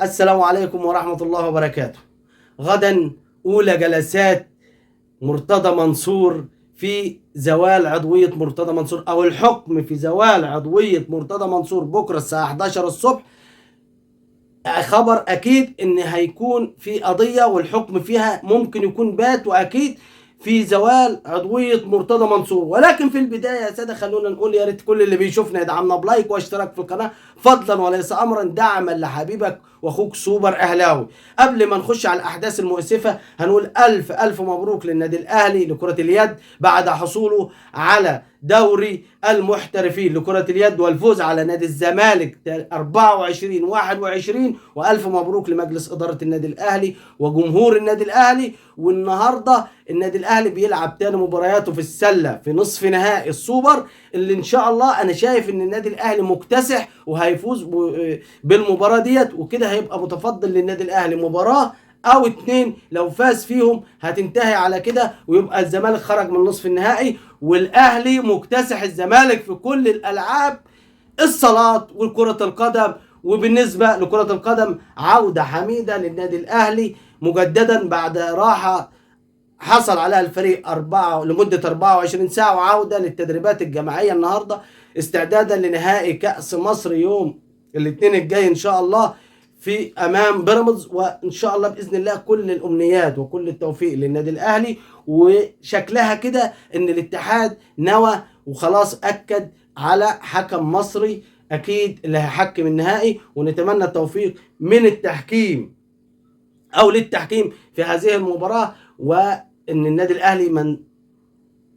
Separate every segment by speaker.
Speaker 1: السلام عليكم ورحمة الله وبركاته. غدا أولى جلسات مرتضى منصور في زوال عضوية مرتضى منصور، أو الحكم في زوال عضوية مرتضى منصور بكرة الساعة 11 الصبح. خبر أكيد إن هيكون في قضية والحكم فيها ممكن يكون بات، وأكيد في زوال عضوية مرتضى منصور. ولكن في البداية يا سادة خلونا نقول يا ريت كل اللي بيشوفنا يدعمنا بلايك واشتراك في القناة فضلا وليس أمرا، دعما لحبيبك وأخوك سوبر أهلاوي. قبل ما نخش على الأحداث المؤسفة هنقول ألف ألف مبروك للنادي الأهلي لكرة اليد بعد حصوله على دوري المحترفين لكرة اليد والفوز على نادي الزمالك 24-21. وألف مبروك لمجلس إدارة النادي الأهلي وجمهور النادي الأهلي. والنهارده النادي الأهلي بيلعب تاني مبارياته في السلة في نصف نهائي السوبر، اللي إن شاء الله أنا شايف إن النادي الأهلي مكتسح وهيفوز بالمباراة ديت، وكده هيبقى متفضل للنادي الأهلي مباراة او اتنين. لو فاز فيهم هتنتهي على كده ويبقى الزمالك خرج من نصف النهائي، والاهلي مكتسح الزمالك في كل الالعاب، الصالات وكرة القدم. وبالنسبة لكرة القدم عودة حميدة للنادي الاهلي مجددا بعد راحة حصل عليها الفريق لمدة 24 ساعة، وعودة للتدريبات الجماعية النهاردة استعدادا لنهائي كأس مصر يوم الاثنين الجاي ان شاء الله في امام بيراميدز. وان شاء الله باذن الله كل الامنيات وكل التوفيق للنادي الاهلي. وشكلها كده ان الاتحاد نوى وخلاص اكد على حكم مصري اكيد اللي هيحكم النهائي، ونتمنى التوفيق من التحكيم او للتحكيم في هذه المباراة. وان النادي الاهلي من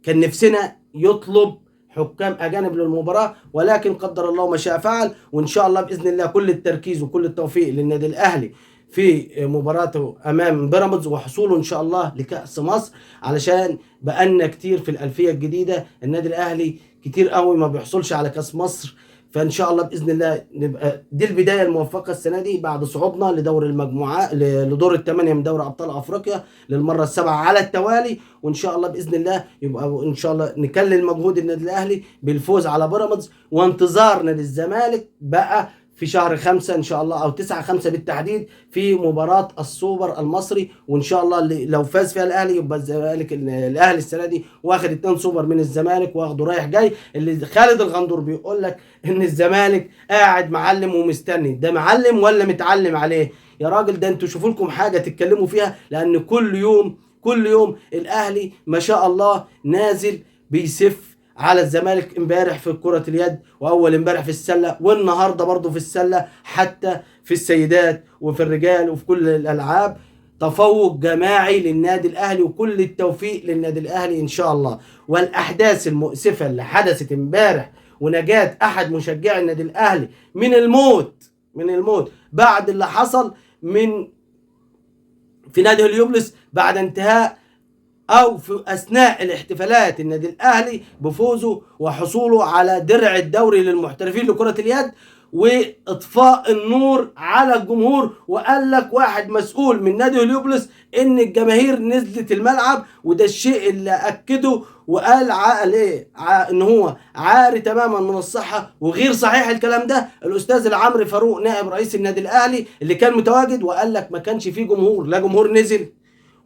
Speaker 1: كان نفسنا يطلب حكام اجانب للمباراه، ولكن قدر الله ما شاء فعل. وان شاء الله باذن الله كل التركيز وكل التوفيق للنادي الاهلي في مباراته امام بيراميدز وحصوله ان شاء الله لكاس مصر، علشان بقالنا كتير في الالفيه الجديده النادي الاهلي كتير قوي ما بيحصلش على كاس مصر. فان شاء الله باذن الله نبقى دي البدايه الموفقه السنه دي بعد صعودنا لدور المجموعات لدور الثمانيه من دوري ابطال افريقيا للمره السابعه على التوالي. وان شاء الله باذن الله يبقى ان شاء الله نكلل مجهود النادي الاهلي بالفوز على بيراميدز، وانتظارنا للزمالك بقى في شهر 5 ان شاء الله او 9/5 بالتحديد في مباراة السوبر المصري. وان شاء الله اللي لو فاز فيها الاهلي يبقى الزمالك الاهلي السنة دي واخد 2 سوبر من الزمالك واخده رايح جاي. اللي خالد الغندور بيقول لك ان الزمالك قاعد معلم ومستني، ده معلم ولا متعلم عليه يا راجل؟ ده انتوا شوفوا لكم حاجة تتكلموا فيها، لان كل يوم الاهلي ما شاء الله نازل بيسف على الزمالك. امبارح في كرة اليد، واول امبارح في السلة، والنهارده برضه في السلة، حتى في السيدات وفي الرجال وفي كل الالعاب تفوق جماعي للنادي الاهلي، وكل التوفيق للنادي الاهلي ان شاء الله. والاحداث المؤسفة اللي حدثت امبارح ونجاة احد مشجعي النادي الاهلي من الموت بعد اللي حصل في نادي هليوبلس بعد انتهاء او في اثناء الاحتفالات النادي الاهلي بفوزه وحصوله على درع الدوري للمحترفين لكرة اليد، واطفاء النور على الجمهور. وقال لك واحد مسؤول من نادي هليوبلس ان الجماهير نزلت الملعب، وده الشيء اللي اكده وقال ان هو عاري تماما من الصحة وغير صحيح الكلام ده. الاستاذ العمري فاروق نائب رئيس النادي الاهلي اللي كان متواجد وقال لك ما كانش فيه جمهور، لا جمهور نزل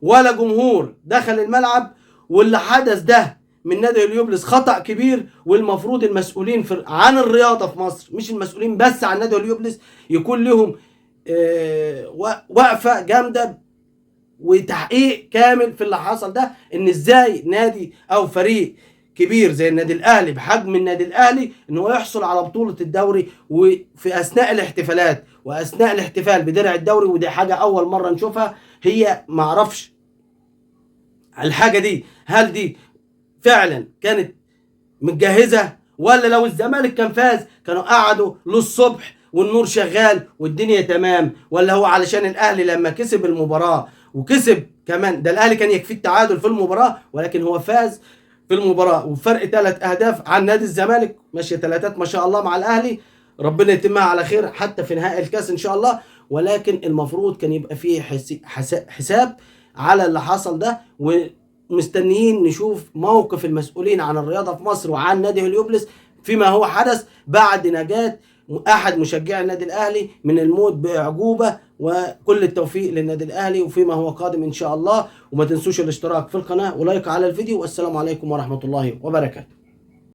Speaker 1: ولا جمهور دخل الملعب. واللي حدث ده من نادي هليوبلس خطأ كبير، والمفروض المسؤولين عن الرياضة في مصر، مش المسؤولين بس عن نادي هليوبلس، يكون لهم وقفة جامدة وتحقيق كامل في اللي حصل ده. ان ازاي نادي او فريق كبير زي النادي الاهلي بحجم النادي الاهلي ان هو يحصل على بطولة الدوري وفي اثناء الاحتفالات واثناء الاحتفال بدرع الدوري. ودي حاجة اول مرة نشوفها. هي معرفش الحاجة دي هل دي فعلا كانت متجهزة، ولا لو الزمالك كان فاز كانوا قعدوا للصبح والنور شغال والدنيا تمام، ولا هو علشان الاهلي لما كسب المباراة وكسب كمان، ده الاهلي كان يكفي التعادل في المباراة ولكن هو فاز في المباراة وفرق 3 اهداف عن نادي الزمالك، ماشية 3 ما شاء الله مع الاهلي، ربنا يتمها على خير حتى في نهائي الكاس ان شاء الله. ولكن المفروض كان يبقى فيه حساب على اللي حصل ده. ومستنيين نشوف موقف المسؤولين عن الرياضة في مصر وعن نادي هليوبلس فيما هو حدث بعد نجاة احد مشجعي النادي الاهلي من الموت باعجوبة وكل التوفيق للنادي الاهلي وفيما هو قادم ان شاء الله. وما تنسوش الاشتراك في القناه ولايك على الفيديو. والسلام عليكم ورحمه الله وبركاته.